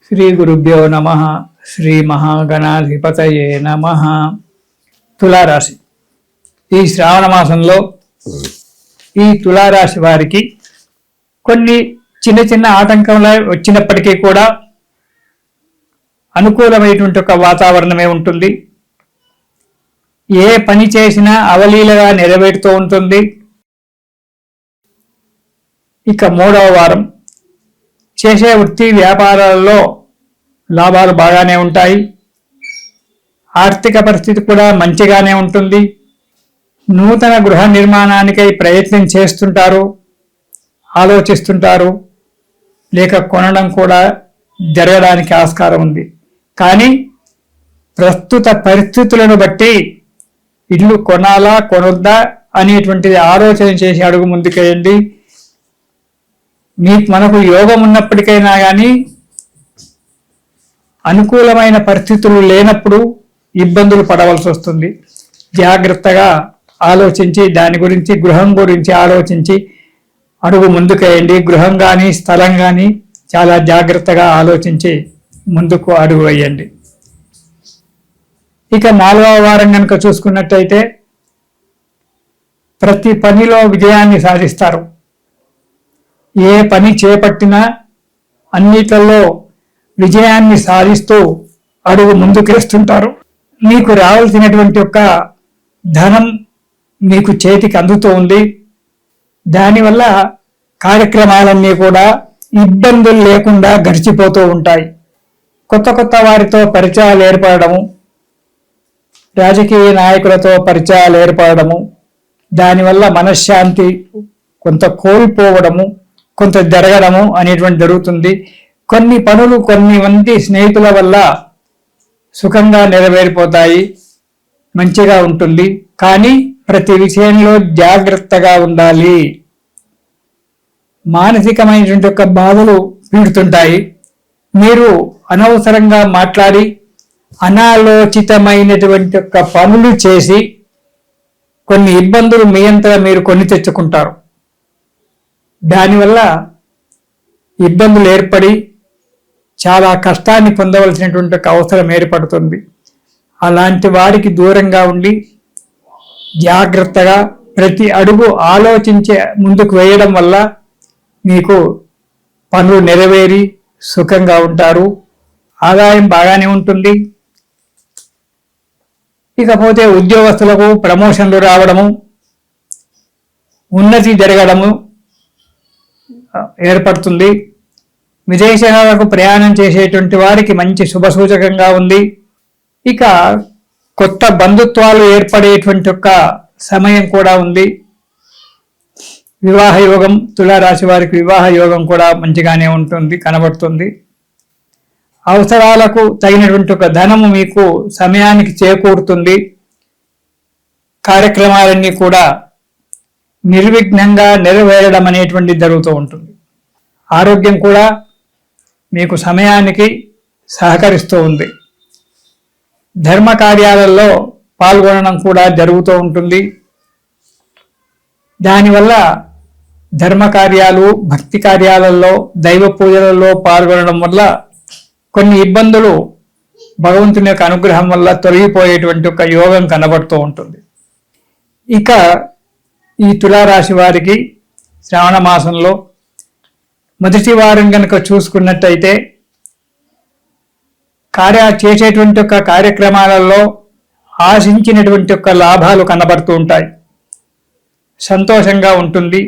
శ్రీ గురుభ్యో నమః. శ్రీ మహాగణాధిపతయే నమః. తులారాశి. ఈ శ్రావణ మాసంలో ఈ తులారాశి వారికి కొన్ని చిన్న చిన్న ఆటంకంలో వచ్చినప్పటికీ కూడా అనుకూలమైనటువంటి ఒక వాతావరణమే ఉంటుంది. ఏ పని చేసినా అవలీలగా నెరవేరుతూ ఉంటుంది. ఇక 3వ వారం చేసే వృత్తి వ్యాపారాలలో లాభాలు బాగానే ఉంటాయి. ఆర్థిక పరిస్థితి కూడా మంచిగానే ఉంటుంది. నూతన గృహ నిర్మాణానికై ప్రయత్నం చేస్తుంటారు, ఆలోచిస్తుంటారు, లేక కొనడం కూడా జరగడానికి ఆస్కారం ఉంది. కానీ ప్రస్తుత పరిస్థితులను బట్టి ఇల్లు కొనాలా కొనొద్దా అనేటువంటిది ఆలోచన చేసి అడుగు ముందుకేయండి. మనకు యోగం ఉన్నప్పటికైనా కానీ అనుకూలమైన పరిస్థితులు లేనప్పుడు ఇబ్బందులు పడవలసి వస్తుంది. జాగ్రత్తగా ఆలోచించి దాని గురించి గృహం గురించి ఆలోచించి అడుగు ముందుకేయండి. గృహం కానీ స్థలం కానీ చాలా జాగ్రత్తగా ఆలోచించి ముందుకు అడుగు వేయండి. ఇక 4వ వారం కనుక చూసుకున్నట్టయితే ప్రతి పనిలో విజయాన్ని సాధిస్తారు. ఏ పని చేపట్టినా అన్నిట్లలో విజయాన్ని సాధిస్తూ అడుగు ముందుకేస్తుంటారు. మీకు రావాల్సినటువంటి ఒక ధనం మీకు చేతికి అందుతూ ఉంది. దానివల్ల కార్యక్రమాలన్నీ కూడా ఇబ్బందులు లేకుండా గడిచిపోతూ ఉంటాయి. కొత్త కొత్త వారితో పరిచయాలు ఏర్పడము, రాజకీయ నాయకులతో పరిచయాలు ఏర్పడము, దానివల్ల మనశ్శాంతి కొంత కోల్పోవడము, కొంత జరగడము అనేటువంటి జరుగుతుంది. కొన్ని పనులు కొన్ని మంది స్నేహితుల వల్ల సుఖంగా నెరవేరిపోతాయి, మంచిగా ఉంటుంది. కానీ ప్రతి విషయంలో జాగ్రత్తగా ఉండాలి. మానసికమైనటువంటి ఒక బాధలు పీడుతుంటాయి. మీరు అనవసరంగా మాట్లాడి అనాలోచితమైనటువంటి ఒక పనులు చేసి కొన్ని ఇబ్బందులు మీ అంతగా మీరు కొని తెచ్చుకుంటారు. దానివల్ల ఇబ్బందులు ఏర్పడి చాలా కష్టాన్ని పొందవలసినటువంటి ఒక అవసరం ఏర్పడుతుంది. అలాంటి వారికి దూరంగా ఉండి జాగ్రత్తగా ప్రతి అడుగు ఆలోచించే ముందుకు వేయడం వల్ల మీకు పనులు నెరవేరి సుఖంగా ఉంటారు. ఆదాయం బాగానే ఉంటుంది. ఇకపోతే ఉద్యోగస్తులకు ప్రమోషన్లు రావడము, ఉన్నతి జరగడము ఏర్పడుతుంది. విదేశాలకు ప్రయాణం చేసేటువంటి వారికి మంచి శుభసూచకంగా ఉంది. ఇక కొత్త బంధుత్వాలు ఏర్పడేటువంటి ఒక సమయం కూడా ఉంది. వివాహ యోగం, తులారాశి వారికి వివాహ యోగం కూడా మంచిగానే ఉంటుంది, కనబడుతుంది. అవసరాలకు తగినటువంటి ఒక ధనము మీకు సమయానికి చేకూరుతుంది. కార్యక్రమాలన్నీ కూడా నిర్విఘ్నంగా నెరవేరడం అనేటువంటిది జరుగుతూ ఉంటుంది. ఆరోగ్యం కూడా మీకు సమయానికి సహకరిస్తూ ఉంది. ధర్మ కార్యాలలో పాల్గొనడం కూడా జరుగుతూ ఉంటుంది. దానివల్ల ధర్మ కార్యాలు, భక్తి కార్యాలలో, దైవ పూజలలో పాల్గొనడం వల్ల కొన్ని ఇబ్బందులు భగవంతుని యొక్క అనుగ్రహం వల్ల తొలగిపోయేటువంటి ఒక యోగం కనబడుతూ ఉంటుంది. ఇక ఈ తులారాశి వారికి శ్రావణ మాసంలో మొదటి వారం కనుక చూసుకున్నట్టయితే చేసేటువంటి ఒక కార్యక్రమాలలో ఆశించినటువంటి ఒక లాభాలు కనబడుతూ ఉంటాయి. సంతోషంగా ఉంటుంది.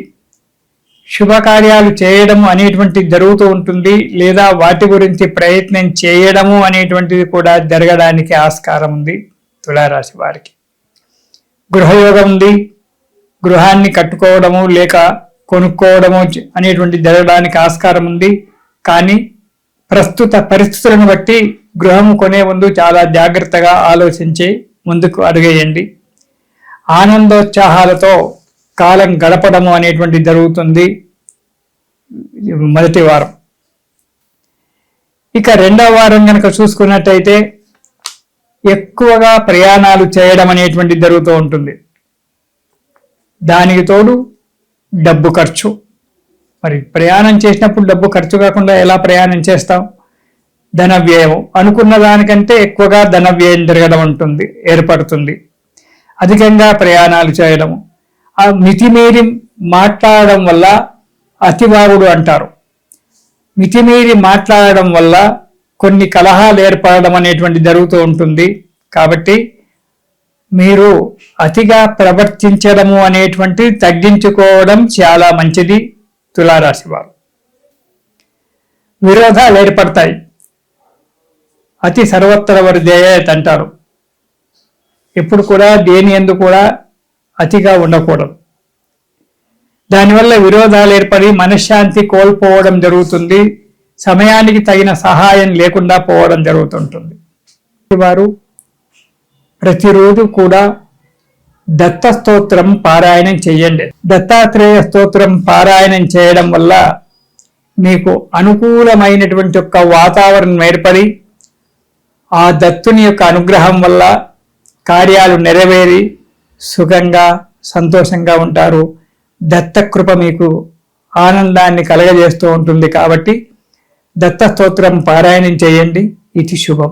శుభకార్యాలు చేయడము అనేటువంటిది జరుగుతూ ఉంటుంది, లేదా వాటి గురించి ప్రయత్నం చేయడము అనేటువంటిది కూడా జరగడానికి ఆస్కారం ఉంది. తులారాశి వారికి గృహయోగం ఉంది. గృహాన్ని కట్టుకోవడము లేక కొనుక్కోవడము అనేటువంటి జరగడానికి ఆస్కారం ఉంది. కానీ ప్రస్తుత పరిస్థితులను బట్టి గృహము కొనే ముందు చాలా జాగ్రత్తగా ఆలోచించి ముందుకు అడుగేయండి. ఆనందోత్సాహాలతో కాలం గడపడము అనేటువంటి జరుగుతుంది మొదటి వారం. ఇక 2వ వారం కనుక చూసుకున్నట్టయితే ఎక్కువగా ప్రయాణాలు చేయడం అనేటువంటి జరుగుతూ ఉంటుంది. దానికి తోడు డబ్బు ఖర్చు. మరి ప్రయాణం చేసినప్పుడు డబ్బు ఖర్చు కాకుండా ఎలా ప్రయాణం చేస్తాం? ధన వ్యయం అనుకున్న దానికంటే ఎక్కువగా ధన వ్యయం జరగడం ఏర్పడుతుంది. అధికంగా ప్రయాణాలు చేయడం, ఆ మితిమీరి మాట్లాడడం వల్ల అతివాగుడు అంటారు. మితిమీరి మాట్లాడడం వల్ల కొన్ని కలహాలు ఏర్పడడం అనేటువంటి జరుగుతూ ఉంటుంది. కాబట్టి మీరు అతిగా ప్రవర్తించడము అనేటువంటిది తగ్గించుకోవడం చాలా మంచిది. తులారాశి వారు విరోధాలు ఏర్పడతాయి. అతి సర్వత్ర వర్జయేత్ అంటారు. ఎప్పుడు కూడా దేని యందు కూడా అతిగా ఉండకూడదు. దానివల్ల విరోధాలు ఏర్పడి మనశ్శాంతి కోల్పోవడం జరుగుతుంది. సమయానికి తగిన సహాయం లేకుండా పోవడం జరుగుతుంటుంది. వారు ప్రతిరోజు కూడా దత్త స్తోత్రం పారాయణం చేయండి. దత్తాత్రేయ స్తోత్రం పారాయణం చేయడం వల్ల మీకు అనుకూలమైనటువంటి యొక్క వాతావరణం ఏర్పడి ఆ దత్తుని యొక్క అనుగ్రహం వల్ల కార్యాలు నెరవేరి సుఖంగా సంతోషంగా ఉంటారు. దత్తకృప మీకు ఆనందాన్ని కలగజేస్తూ ఉంటుంది. కాబట్టి దత్త స్తోత్రం పారాయణం చేయండి. ఇది శుభం.